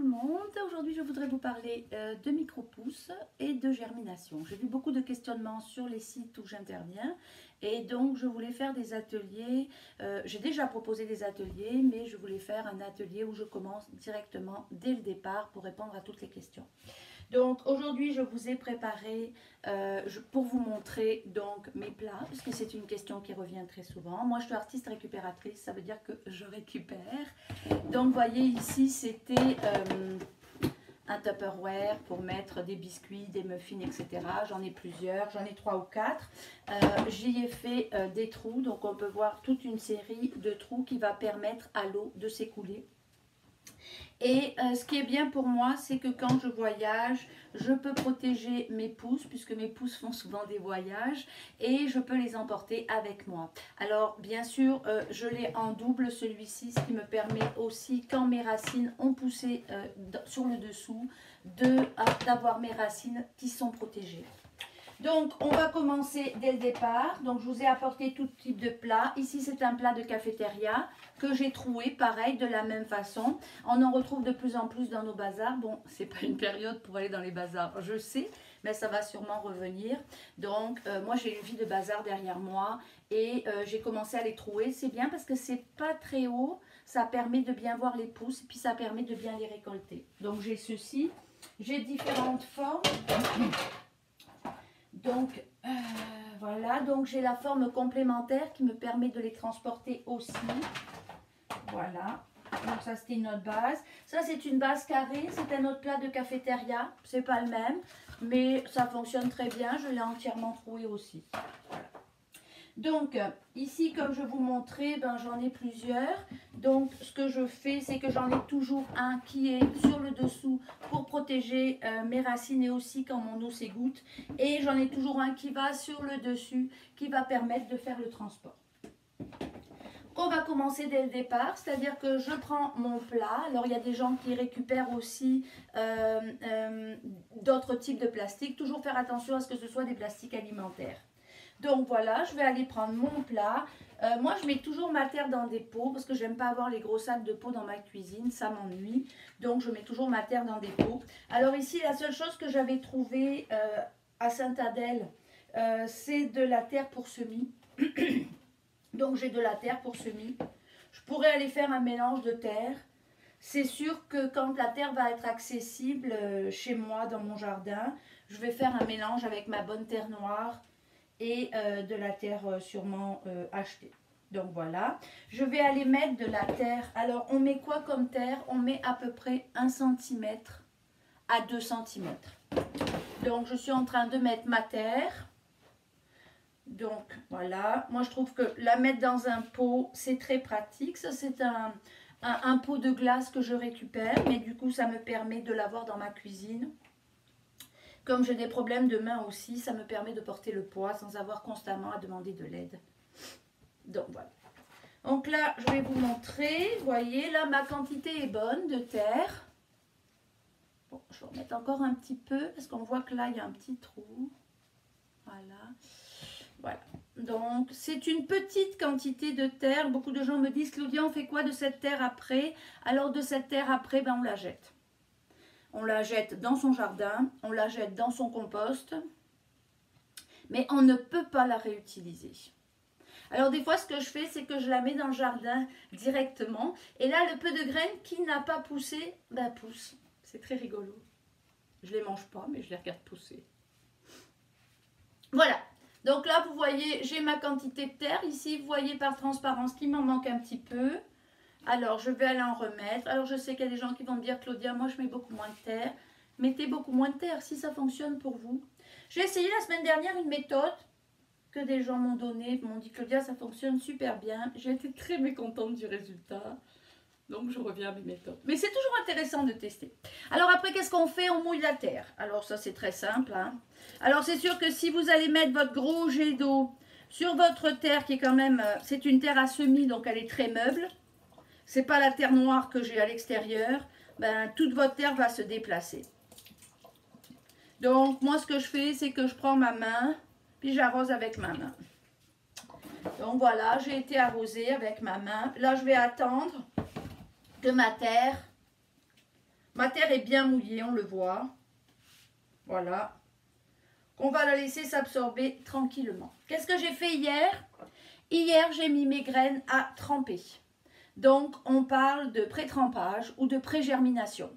le monde. Aujourd'hui, je voudrais vous parler de micro-pousses et de germination. J'ai vu beaucoup de questionnements sur les sites où j'interviens et donc je voulais faire des ateliers. J'ai déjà proposé des ateliers, mais je voulais faire un atelier où je commence directement dès le départ pour répondre à toutes les questions. Donc aujourd'hui je vous ai préparé pour vous montrer donc mes plats, parce que c'est une question qui revient très souvent. Moi je suis artiste récupératrice, ça veut dire que je récupère. Donc vous voyez ici c'était un Tupperware pour mettre des biscuits, des muffins, etc. J'en ai plusieurs, j'en ai 3 ou 4. J'y ai fait des trous, donc on peut voir toute une série de trous qui va permettre à l'eau de s'écouler. Et ce qui est bien pour moi, c'est que quand je voyage, je peux protéger mes pousses, puisque mes pousses font souvent des voyages, et je peux les emporter avec moi. Alors, bien sûr, je l'ai en double, celui-ci, ce qui me permet aussi, quand mes racines ont poussé sur le dessous, d'avoir mes racines qui sont protégées. Donc, on va commencer dès le départ. Donc, je vous ai apporté tout type de plat. Ici, c'est un plat de cafétéria que j'ai troué, pareil, de la même façon. On en retrouve de plus en plus dans nos bazars. Bon, c'est pas une période pour aller dans les bazars, je sais, mais ça va sûrement revenir. Donc, moi, j'ai une vie de bazar derrière moi et j'ai commencé à les trouer. C'est bien parce que c'est pas très haut. Ça permet de bien voir les pousses et puis ça permet de bien les récolter. Donc, j'ai ceci. J'ai différentes formes. Donc, voilà, donc j'ai la forme complémentaire qui me permet de les transporter aussi. Voilà, donc ça c'était une autre base. Ça c'est une base carrée, c'est un autre plat de cafétéria. C'est pas le même, mais ça fonctionne très bien. Je l'ai entièrement troué aussi. Voilà. Donc, ici, comme je vous montrais, ben, j'en ai plusieurs. Donc, ce que je fais, c'est que j'en ai toujours un qui est sur le dessous pour protéger mes racines et aussi quand mon eau s'égoutte. Et j'en ai toujours un qui va sur le dessus, qui va permettre de faire le transport. On va commencer dès le départ, c'est-à-dire que je prends mon plat. Alors, il y a des gens qui récupèrent aussi d'autres types de plastique. Toujours faire attention à ce que ce soit des plastiques alimentaires. Donc voilà, je vais aller prendre mon plat. Moi, je mets toujours ma terre dans des pots parce que j'aime pas avoir les gros sacs de pots dans ma cuisine, ça m'ennuie. Donc, je mets toujours ma terre dans des pots. Alors ici, la seule chose que j'avais trouvée à Saint-Adèle, c'est de la terre pour semis. Donc, j'ai de la terre pour semis. Je pourrais aller faire un mélange de terre. C'est sûr que quand la terre va être accessible chez moi, dans mon jardin, je vais faire un mélange avec ma bonne terre noire et de la terre sûrement achetée. Donc voilà, je vais aller mettre de la terre. Alors on met quoi comme terre? On met à peu près 1 cm à 2 cm. Donc je suis en train de mettre ma terre. Donc voilà, moi je trouve que la mettre dans un pot, c'est très pratique. Ça c'est un pot de glace que je récupère, mais du coup ça me permet de l'avoir dans ma cuisine. Comme j'ai des problèmes de main aussi, ça me permet de porter le poids sans avoir constamment à demander de l'aide. Donc voilà. Donc là, je vais vous montrer. Vous voyez, là, ma quantité est bonne de terre. Bon, je vais remettre encore un petit peu parce qu'on voit que là, il y a un petit trou. Voilà. Voilà. Donc, c'est une petite quantité de terre. Beaucoup de gens me disent, Claudia, on fait quoi de cette terre après? Alors, de cette terre après, ben, on la jette. On la jette dans son jardin, on la jette dans son compost, mais on ne peut pas la réutiliser. Alors des fois, ce que je fais, c'est que je la mets dans le jardin directement. Et là, le peu de graines qui n'a pas poussé, ben pousse. C'est très rigolo. Je ne les mange pas, mais je les regarde pousser. Voilà. Donc là, vous voyez, j'ai ma quantité de terre. Ici, vous voyez par transparence qu'il m'en manque un petit peu. Alors, je vais aller en remettre. Alors, je sais qu'il y a des gens qui vont me dire, Claudia, moi, je mets beaucoup moins de terre. Mettez beaucoup moins de terre si ça fonctionne pour vous. J'ai essayé la semaine dernière une méthode que des gens m'ont donnée. M'ont dit, Claudia, ça fonctionne super bien. J'ai été très mécontente du résultat. Donc, je reviens à mes méthodes. Mais c'est toujours intéressant de tester. Alors, après, qu'est-ce qu'on fait? On mouille la terre. Alors, ça, c'est très simple. Hein. Alors, c'est sûr que si vous allez mettre votre gros jet d'eau sur votre terre, qui est quand même... c'est une terre à semis, donc elle est très meuble. C'est pas la terre noire que j'ai à l'extérieur, ben, toute votre terre va se déplacer. Donc, moi, ce que je fais, c'est que je prends ma main, puis j'arrose avec ma main. Donc, voilà, j'ai été arrosée avec ma main. Là, je vais attendre que ma terre Ma terre est bien mouillée, on le voit. Voilà. On va la laisser s'absorber tranquillement. Qu'est-ce que j'ai fait hier? Hier, j'ai mis mes graines à tremper. Donc, on parle de pré-trempage ou de pré-germination.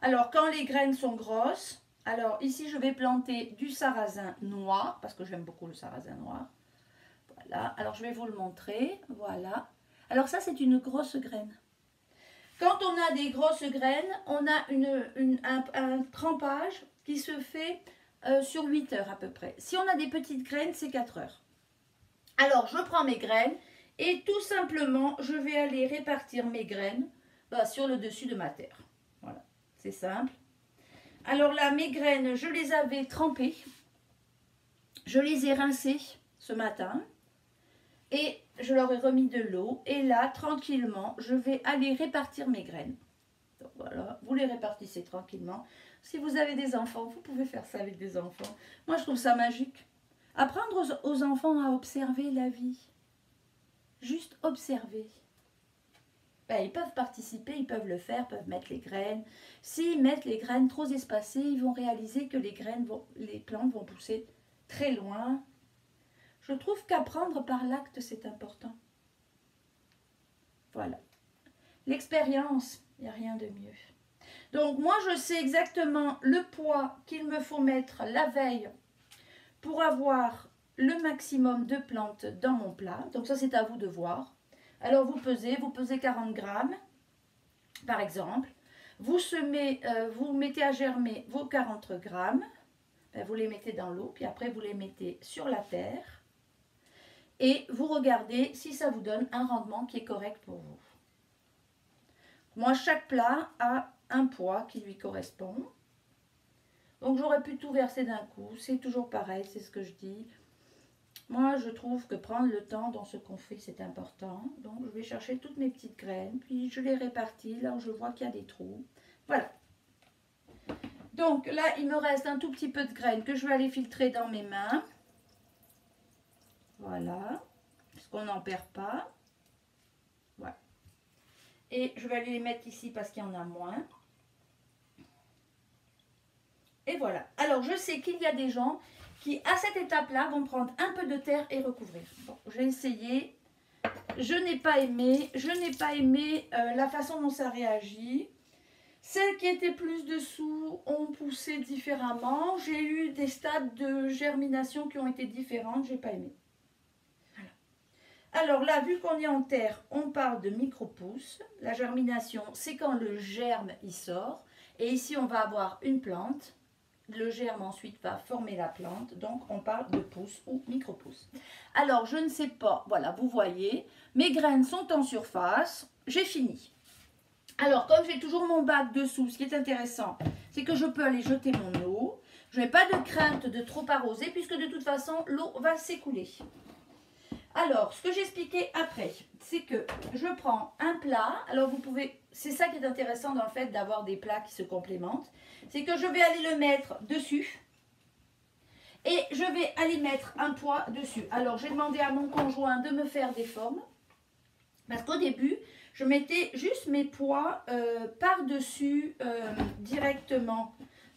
Alors, quand les graines sont grosses, alors ici, je vais planter du sarrasin noir, parce que j'aime beaucoup le sarrasin noir. Voilà, alors je vais vous le montrer. Voilà. Alors ça, c'est une grosse graine. Quand on a des grosses graines, on a un trempage qui se fait sur 8 heures à peu près. Si on a des petites graines, c'est 4 heures. Alors, je prends mes graines et tout simplement, je vais aller répartir mes graines sur le dessus de ma terre. Voilà, c'est simple. Alors là, mes graines, je les avais trempées. Je les ai rincées ce matin. Et je leur ai remis de l'eau. Et là, tranquillement, je vais aller répartir mes graines. Donc voilà, vous les répartissez tranquillement. Si vous avez des enfants, vous pouvez faire ça avec des enfants. Moi, je trouve ça magique. Apprendre aux enfants à observer la vie. Juste observer. Ben, ils peuvent participer, ils peuvent le faire, peuvent mettre les graines. S'ils mettent les graines trop espacées, ils vont réaliser que les plantes vont pousser très loin. Je trouve qu'apprendre par l'acte, c'est important. Voilà. L'expérience, il n'y a rien de mieux. Donc, moi, je sais exactement le poids qu'il me faut mettre la veille pour avoir le maximum de plantes dans mon plat. Donc, ça, c'est à vous de voir. Alors, vous pesez 40 grammes, par exemple. Vous mettez à germer vos 40 grammes. Vous les mettez dans l'eau, puis après, vous les mettez sur la terre. Et vous regardez si ça vous donne un rendement qui est correct pour vous. Moi, chaque plat a un poids qui lui correspond. Donc, j'aurais pu tout verser d'un coup. C'est toujours pareil, c'est ce que je dis. Moi, je trouve que prendre le temps dans ce qu'on fait, c'est important. Donc, je vais chercher toutes mes petites graines. Puis, je les répartis là où je vois qu'il y a des trous. Voilà. Donc, là, il me reste un tout petit peu de graines que je vais aller filtrer dans mes mains. Voilà, parce qu'on n'en perd pas. Voilà. Et je vais aller les mettre ici parce qu'il y en a moins. Et voilà. Alors, je sais qu'il y a des gens qui, à cette étape-là, vont prendre un peu de terre et recouvrir. Bon, j'ai essayé. Je n'ai pas aimé. La façon dont ça réagit. Celles qui étaient plus dessous ont poussé différemment. J'ai eu des stades de germination qui ont été différentes. J'ai pas aimé. Alors là, vu qu'on est en terre, on parle de micro-pousses. La germination, c'est quand le germe il sort. Et ici, on va avoir une plante. Le germe ensuite va former la plante. Donc, on parle de pousses ou micro-pousses. Alors, je ne sais pas. Voilà, vous voyez, mes graines sont en surface. J'ai fini. Alors, comme j'ai toujours mon bac dessous, ce qui est intéressant, c'est que je peux aller jeter mon eau. Je n'ai pas de crainte de trop arroser puisque de toute façon, l'eau va s'écouler. Alors, ce que j'expliquais après, c'est que je prends un plat. Alors, vous pouvez, c'est ça qui est intéressant dans le fait d'avoir des plats qui se complémentent. C'est que je vais aller le mettre dessus. Et je vais aller mettre un poids dessus. Alors, j'ai demandé à mon conjoint de me faire des formes. Parce qu'au début, je mettais juste mes poids par-dessus directement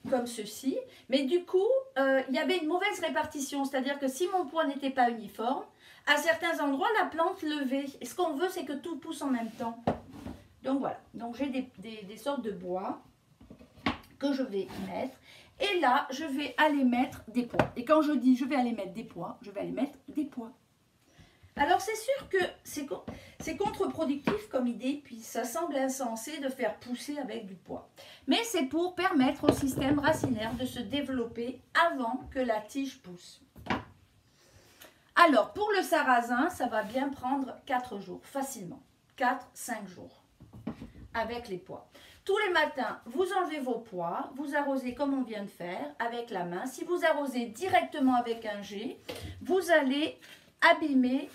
comme ceci. Mais du coup, il y avait une mauvaise répartition. C'est-à-dire que si mon poids n'était pas uniforme, à certains endroits, la plante levait. Et ce qu'on veut, c'est que tout pousse en même temps. Donc voilà. Donc j'ai des sortes de bois que je vais mettre. Et là, je vais aller mettre des poids. Et quand je dis je vais aller mettre des poids, je vais aller mettre des poids. Alors c'est sûr que c'est contre-productif comme idée, puis ça semble insensé de faire pousser avec du poids. Mais c'est pour permettre au système racinaire de se développer avant que la tige pousse. Alors pour le sarrasin, ça va bien prendre 4 jours, facilement. 4-5 jours avec les pois. Tous les matins, vous enlevez vos pois, vous arrosez comme on vient de faire avec la main. Si vous arrosez directement avec un jet, vous allez abîmer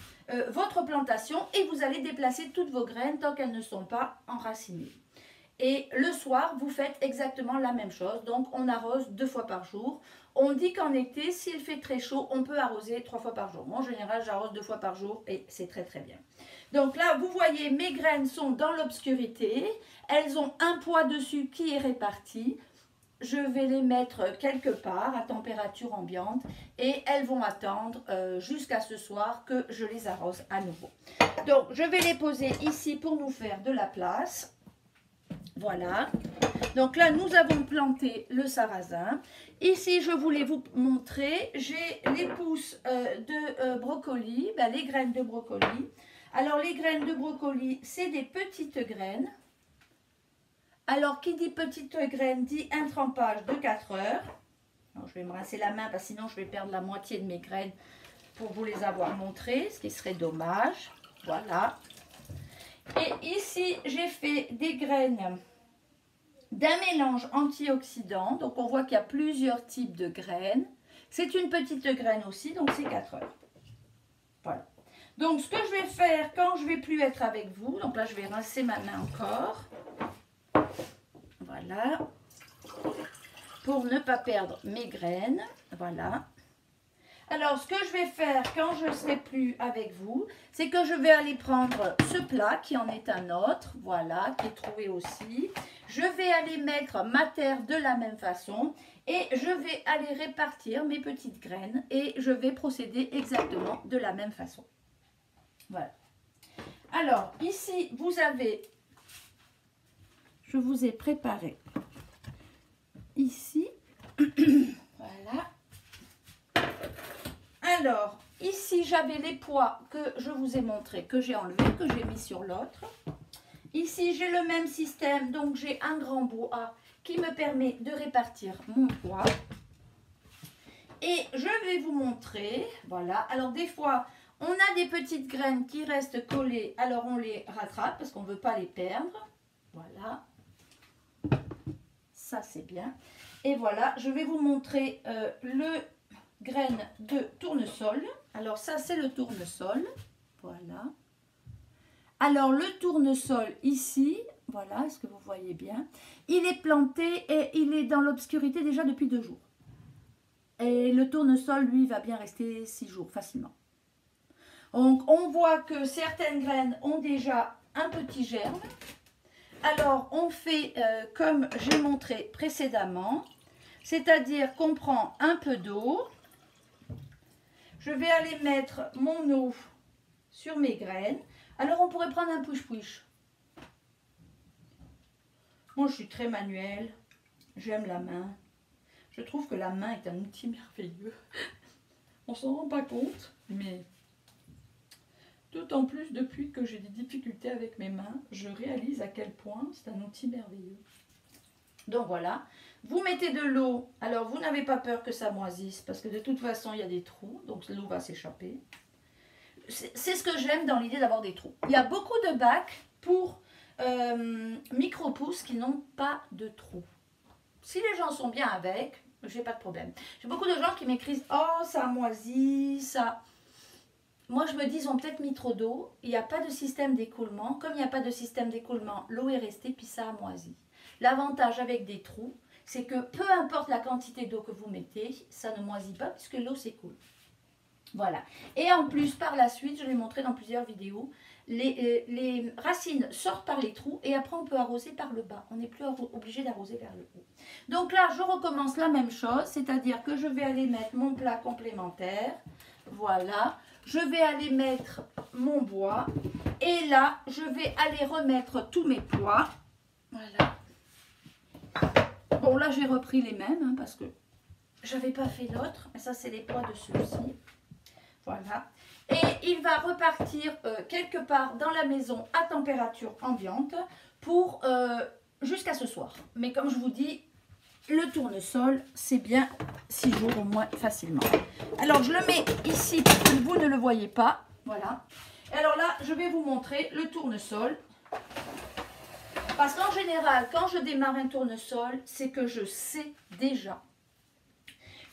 votre plantation et vous allez déplacer toutes vos graines tant qu'elles ne sont pas enracinées. Et le soir, vous faites exactement la même chose. Donc, on arrose 2 fois par jour. On dit qu'en été, s'il fait très chaud, on peut arroser 3 fois par jour. Moi, en général, j'arrose 2 fois par jour et c'est très très bien. Donc là, vous voyez, mes graines sont dans l'obscurité. Elles ont un poids dessus qui est réparti. Je vais les mettre quelque part à température ambiante et elles vont attendre jusqu'à ce soir que je les arrose à nouveau. Donc, je vais les poser ici pour nous faire de la place. Voilà. Donc là, nous avons planté le sarrasin. Ici, je voulais vous montrer, j'ai les pousses de brocoli, les graines de brocoli. Alors, les graines de brocoli, c'est des petites graines. Alors, qui dit petite graine dit un trempage de 4 heures. Alors, je vais me rincer la main parce que sinon je vais perdre la moitié de mes graines pour vous les avoir montrées, ce qui serait dommage. Voilà. Et ici, j'ai fait des graines d'un mélange antioxydant. Donc, on voit qu'il y a plusieurs types de graines. C'est une petite graine aussi, donc c'est 4 heures. Voilà. Donc, ce que je vais faire quand je ne vais plus être avec vous, donc là, je vais rincer ma main encore. Voilà, pour ne pas perdre mes graines, voilà. Alors, ce que je vais faire quand je ne serai plus avec vous, c'est que je vais aller prendre ce plat qui en est un autre, voilà, qui est trouvé aussi. Je vais aller mettre ma terre de la même façon et je vais aller répartir mes petites graines et je vais procéder exactement de la même façon. Voilà. Alors, ici, vous avez... Je vous ai préparé ici, voilà. Alors, ici, j'avais les pois que je vous ai montré, que j'ai enlevé, que j'ai mis sur l'autre. Ici, j'ai le même système, donc j'ai un grand bois qui me permet de répartir mon pois. Et je vais vous montrer, voilà. Alors, des fois, on a des petites graines qui restent collées, alors on les rattrape parce qu'on ne veut pas les perdre. Voilà. Ça, c'est bien. Et voilà, je vais vous montrer le graine de tournesol. Alors, ça, c'est le tournesol. Voilà. Alors, le tournesol ici, voilà, est-ce que vous voyez bien? Il est planté et il est dans l'obscurité déjà depuis 2 jours. Et le tournesol, lui, va bien rester 6 jours facilement. Donc, on voit que certaines graines ont déjà un petit germe. Alors, on fait comme j'ai montré précédemment, c'est-à-dire qu'on prend un peu d'eau. Je vais aller mettre mon eau sur mes graines. Alors, on pourrait prendre un push-push. Moi, je suis très manuelle. J'aime la main. Je trouve que la main est un outil merveilleux. On s'en rend pas compte, mais... D'autant plus depuis que j'ai des difficultés avec mes mains, je réalise à quel point c'est un outil merveilleux. Donc voilà, vous mettez de l'eau, alors vous n'avez pas peur que ça moisisse parce que de toute façon il y a des trous, donc l'eau va s'échapper. C'est ce que j'aime dans l'idée d'avoir des trous. Il y a beaucoup de bacs pour micro-pousses qui n'ont pas de trous. Si les gens sont bien avec, j'ai pas de problème. J'ai beaucoup de gens qui m'écrivent « Oh, ça moisit, ça... » Moi, je me dis, ils ont peut-être mis trop d'eau. Il n'y a pas de système d'écoulement. Comme il n'y a pas de système d'écoulement, l'eau est restée, puis ça a moisi. L'avantage avec des trous, c'est que peu importe la quantité d'eau que vous mettez, ça ne moisit pas puisque l'eau s'écoule. Voilà. Et en plus, par la suite, je l'ai montré dans plusieurs vidéos, les racines sortent par les trous et après on peut arroser par le bas. On n'est plus obligé d'arroser vers le haut. Donc là, je recommence la même chose, c'est-à-dire que je vais aller mettre mon plat complémentaire. Voilà. Je vais aller mettre mon bois et là, je vais aller remettre tous mes pois. Voilà. Bon, là, j'ai repris les mêmes parce que je n'avais pas fait l'autre. Ça, c'est les pois de ceux-ci. Voilà. Et il va repartir quelque part dans la maison à température ambiante pour jusqu'à ce soir. Mais comme je vous dis, le tournesol, c'est bien 6 jours au moins facilement. Alors, je le mets ici pour que vous ne le voyez pas. Voilà. Et alors là, je vais vous montrer le tournesol. Parce qu'en général, quand je démarre un tournesol, c'est que je sais déjà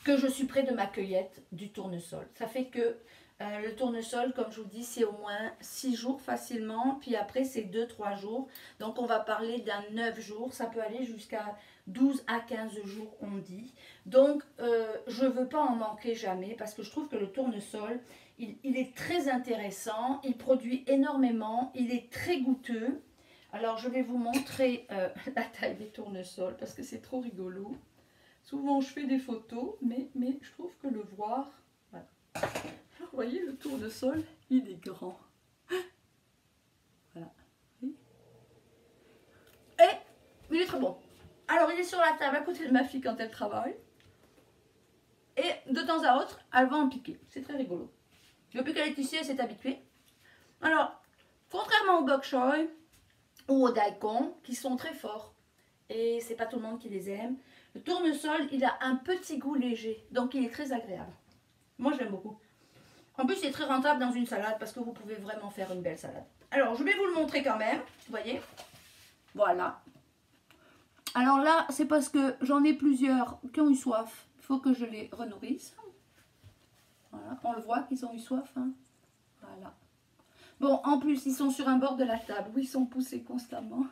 que je suis près de ma cueillette du tournesol. Ça fait que Le tournesol, comme je vous dis, c'est au moins 6 jours facilement. Puis après, c'est 2-3 jours. Donc, on va parler d'un 9 jours. Ça peut aller jusqu'à 12 à 15 jours, on dit. Donc, je ne veux pas en manquer jamais parce que je trouve que le tournesol, il est très intéressant. Il produit énormément. Il est très goûteux. Alors, je vais vous montrer la taille des tournesols parce que c'est trop rigolo. Souvent, je fais des photos, mais je trouve que le voir... Voilà. Vous voyez, le tournesol, il est grand. Voilà. Et il est très bon. Alors, il est sur la table à côté de ma fille quand elle travaille. Et de temps à autre, elle va en piquer. C'est très rigolo. Depuis qu'elle est ici, elle s'est habituée. Alors, contrairement au bok choy ou au daikon, qui sont très forts, et c'est pas tout le monde qui les aime, le tournesol, il a un petit goût léger. Donc, il est très agréable. Moi, j'aime beaucoup. En plus, c'est très rentable dans une salade parce que vous pouvez vraiment faire une belle salade. Alors, je vais vous le montrer quand même. Vous voyez? Voilà. Alors là, c'est parce que j'en ai plusieurs qui ont eu soif. Il faut que je les renourrisse. Voilà. On le voit qu'ils ont eu soif. Hein? Voilà. Bon, en plus, ils sont sur un bord de la table où ils sont poussés constamment.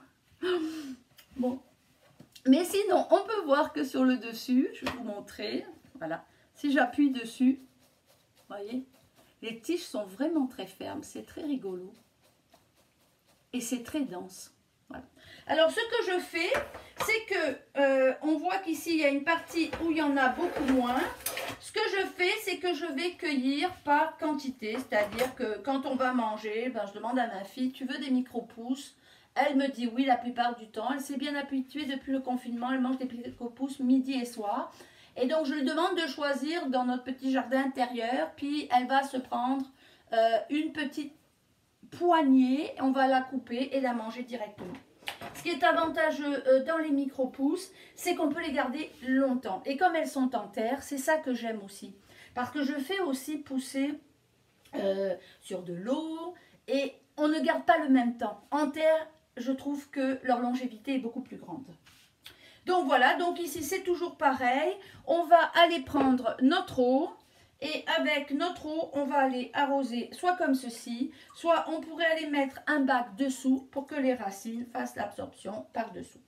Bon. Mais sinon, on peut voir que sur le dessus, je vais vous montrer. Voilà. Si j'appuie dessus, vous voyez? Les tiges sont vraiment très fermes, c'est très rigolo. Et c'est très dense. Voilà. Alors, ce que je fais, c'est que on voit qu'ici, il y a une partie où il y en a beaucoup moins. Ce que je fais, c'est que je vais cueillir par quantité. C'est-à-dire que quand on va manger, ben, je demande à ma fille, tu veux des micro-pousses? Elle me dit oui la plupart du temps. Elle s'est bien habituée depuis le confinement. Elle mange des micro-pousses midi et soir. Et donc, je lui demande de choisir dans notre petit jardin intérieur. Puis, elle va se prendre une petite poignée. On va la couper et la manger directement. Ce qui est avantageux dans les micro-pousses, c'est qu'on peut les garder longtemps. Et comme elles sont en terre, c'est ça que j'aime aussi. Parce que je fais aussi pousser sur de l'eau. Et on ne garde pas le même temps. En terre, je trouve que leur longévité est beaucoup plus grande. Donc voilà, donc ici c'est toujours pareil. On va aller prendre notre eau et avec notre eau, on va aller arroser soit comme ceci, soit on pourrait aller mettre un bac dessous pour que les racines fassent l'absorption par-dessous.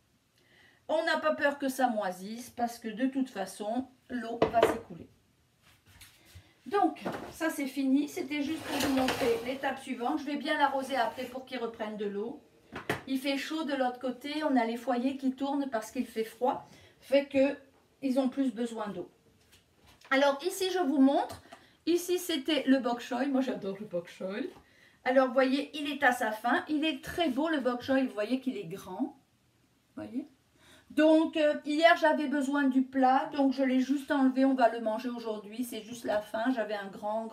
On n'a pas peur que ça moisisse parce que de toute façon, l'eau va s'écouler. Donc, ça c'est fini. C'était juste pour vous montrer l'étape suivante. Je vais bien l'arroser après pour qu'il reprenne de l'eau. Il fait chaud de l'autre côté, on a les foyers qui tournent parce qu'il fait froid, fait qu'ils ont plus besoin d'eau. Alors ici je vous montre, ici c'était le bok choy, moi j'adore le bok choy. Alors vous voyez, il est à sa fin, il est très beau le bok choy, vous voyez qu'il est grand, vous voyez. Donc hier j'avais besoin du plat, donc je l'ai juste enlevé, on va le manger aujourd'hui, c'est juste la fin, j'avais un grand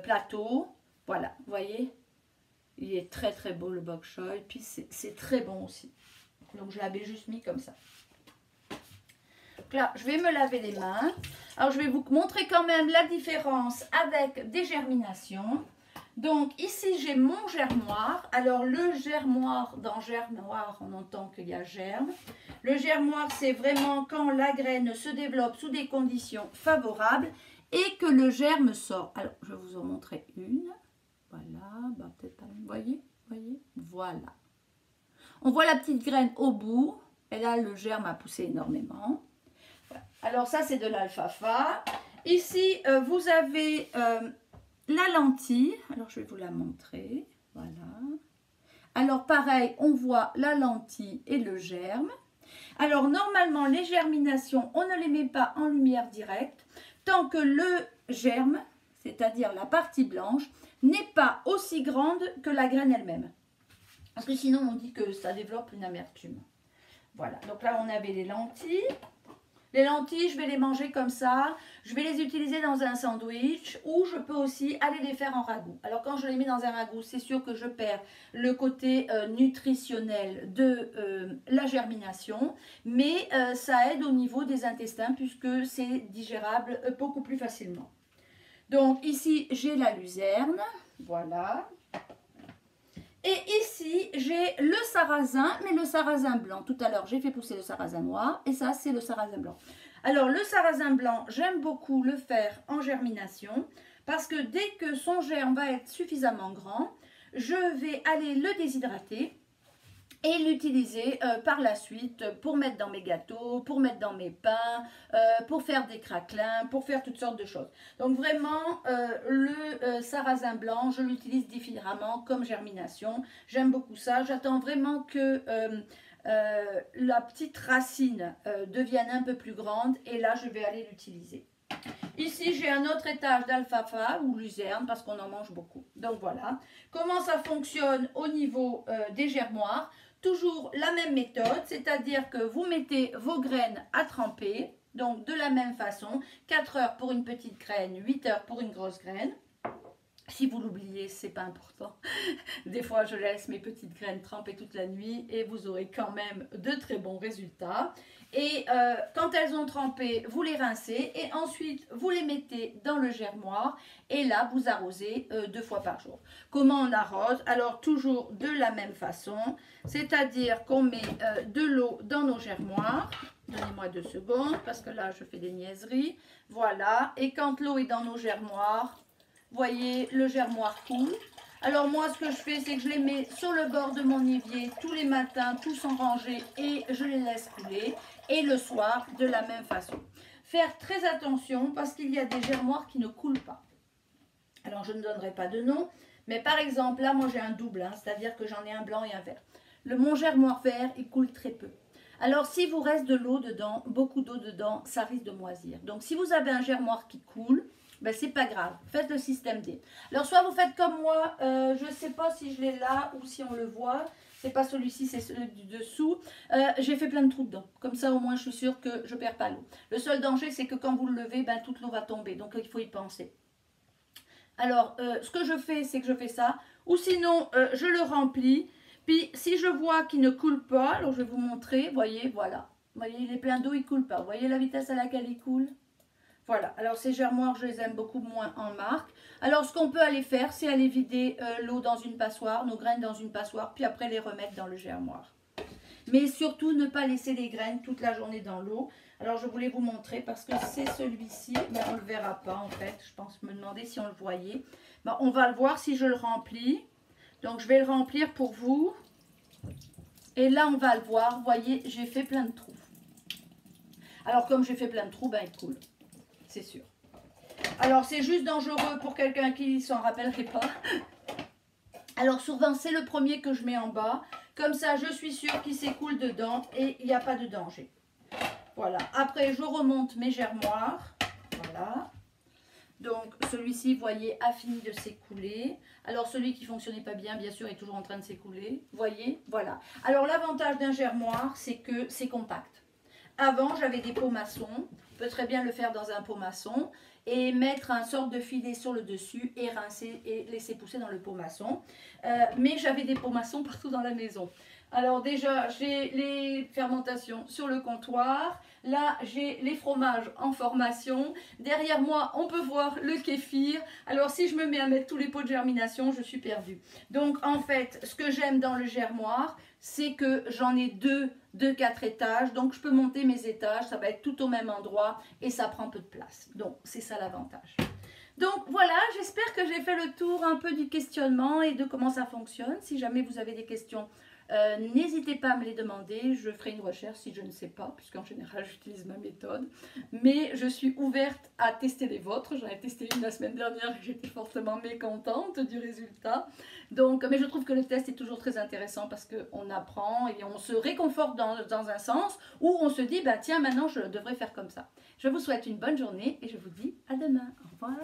plateau, voilà, vous voyez. Il est très très beau le bok choy, puis c'est très bon aussi. Donc je l'avais juste mis comme ça. Donc là, je vais me laver les mains. Alors je vais vous montrer quand même la différence avec des germinations. Donc ici j'ai mon germoir. Alors le germoir, dans germoir on entend qu'il y a germe. Le germoir c'est vraiment quand la graine se développe sous des conditions favorables et que le germe sort. Alors je vais vous en montrer une. Voilà, bah, peut-être pas, voyez, voilà. On voit la petite graine au bout, et là le germe a poussé énormément. Voilà. Alors ça c'est de l'alfalfa. Ici vous avez la lentille, alors je vais vous la montrer, voilà. Alors pareil, on voit la lentille et le germe. Alors normalement les germinations, on ne les met pas en lumière directe, tant que le germe, c'est-à-dire la partie blanche, n'est pas aussi grande que la graine elle-même. Parce que sinon, on dit que ça développe une amertume. Voilà, donc là, on avait les lentilles. Les lentilles, je vais les manger comme ça. Je vais les utiliser dans un sandwich ou je peux aussi aller les faire en ragoût. Alors, quand je les mets dans un ragoût, c'est sûr que je perds le côté nutritionnel de la germination. Mais ça aide au niveau des intestins puisque c'est digérable beaucoup plus facilement. Donc ici, j'ai la luzerne, voilà. Et ici, j'ai le sarrasin, mais le sarrasin blanc. Tout à l'heure, j'ai fait pousser le sarrasin noir et ça, c'est le sarrasin blanc. Alors, le sarrasin blanc, j'aime beaucoup le faire en germination Parce que dès que son germe va être suffisamment grand, je vais aller le déshydrater et l'utiliser par la suite pour mettre dans mes gâteaux, pour mettre dans mes pains, pour faire des craquelins, pour faire toutes sortes de choses. Donc vraiment, le sarrasin blanc, je l'utilise différemment comme germination. J'aime beaucoup ça. J'attends vraiment que la petite racine devienne un peu plus grande et là, je vais aller l'utiliser. Ici, j'ai un autre étage d'alfalfa ou luzerne parce qu'on en mange beaucoup. Donc voilà. Comment ça fonctionne au niveau des germoirs? Toujours la même méthode, c'est-à-dire que vous mettez vos graines à tremper, donc de la même façon, 4 heures pour une petite graine, 8 heures pour une grosse graine. Si vous l'oubliez, c'est pas important. Des fois, je laisse mes petites graines tremper toute la nuit et vous aurez quand même de très bons résultats. Et quand elles ont trempé, vous les rincez et ensuite vous les mettez dans le germoir et là vous arrosez 2 fois par jour. Comment on arrose? Alors toujours de la même façon, c'est-à-dire qu'on met de l'eau dans nos germoirs. Donnez-moi 2 secondes parce que là je fais des niaiseries. Voilà, et quand l'eau est dans nos germoirs, voyez, le germoir coule. Alors moi, ce que je fais, c'est que je les mets sur le bord de mon évier tous les matins, tous en rangée, et je les laisse couler. Et le soir, de la même façon. Faire très attention parce qu'il y a des germoirs qui ne coulent pas. Alors, je ne donnerai pas de nom, mais par exemple, là, moi, j'ai un double, hein, c'est-à-dire que j'en ai un blanc et un vert. Mon germoir vert, il coule très peu. Alors, s'il vous reste de l'eau dedans, beaucoup d'eau dedans, ça risque de moisir. Donc, si vous avez un germoir qui coule, ben, c'est pas grave, faites le système D. Alors soit vous faites comme moi, je ne sais pas si je l'ai là ou si on le voit, c'est pas celui-ci, c'est celui du dessous. J'ai fait plein de trous dedans, comme ça au moins je suis sûre que je ne perds pas l'eau. Le seul danger c'est que quand vous le levez, ben, toute l'eau va tomber, donc il faut y penser. Alors ce que je fais, c'est que je fais ça, ou sinon je le remplis, puis si je vois qu'il ne coule pas, alors je vais vous montrer, voyez, voilà. Vous voyez, il est plein d'eau, il ne coule pas. Vous voyez la vitesse à laquelle il coule? Voilà, alors ces germoirs, je les aime beaucoup moins en marque. Alors ce qu'on peut aller faire, c'est aller vider l'eau dans une passoire, nos graines dans une passoire, puis après les remettre dans le germoir. Mais surtout, ne pas laisser les graines toute la journée dans l'eau. Alors je voulais vous montrer parce que c'est celui-ci, mais on ne le verra pas en fait. Je pense me demander si on le voyait. Ben, on va le voir si je le remplis. Donc je vais le remplir pour vous. Et là, on va le voir. Vous voyez, j'ai fait plein de trous. Alors comme j'ai fait plein de trous, ben il coule. C'est sûr. Alors, c'est juste dangereux pour quelqu'un qui ne s'en rappellerait pas. Alors, souvent, c'est le premier que je mets en bas. Comme ça, je suis sûre qu'il s'écoule dedans et il n'y a pas de danger. Voilà. Après, je remonte mes germoirs. Voilà. Donc, celui-ci, vous voyez, a fini de s'écouler. Alors, celui qui ne fonctionnait pas bien, bien sûr, est toujours en train de s'écouler. Vous voyez, voilà. Alors, l'avantage d'un germoir, c'est que c'est compact. Avant, j'avais des pots maçons. On peut très bien le faire dans un pot maçon et mettre un sorte de filet sur le dessus et rincer et laisser pousser dans le pot maçon. Mais j'avais des pots maçons partout dans la maison. Alors déjà, j'ai les fermentations sur le comptoir. Là, j'ai les fromages en formation. Derrière moi, on peut voir le kéfir. Alors, si je me mets à mettre tous les pots de germination, je suis perdue. Donc, en fait, ce que j'aime dans le germoir, c'est que j'en ai 4 étages. Donc, je peux monter mes étages. Ça va être tout au même endroit et ça prend peu de place. Donc, c'est ça l'avantage. Donc, voilà, j'espère que j'ai fait le tour un peu du questionnement et de comment ça fonctionne. Si jamais vous avez des questions, n'hésitez pas à me les demander, je ferai une recherche si je ne sais pas, puisqu'en général j'utilise ma méthode. Mais je suis ouverte à tester les vôtres, j'en ai testé une la semaine dernière et j'étais fortement mécontente du résultat. Donc, mais je trouve que le test est toujours très intéressant parce qu'on apprend et on se réconforte dans un sens où on se dit, bah, tiens, maintenant je devrais faire comme ça. Je vous souhaite une bonne journée et je vous dis à demain. Au revoir.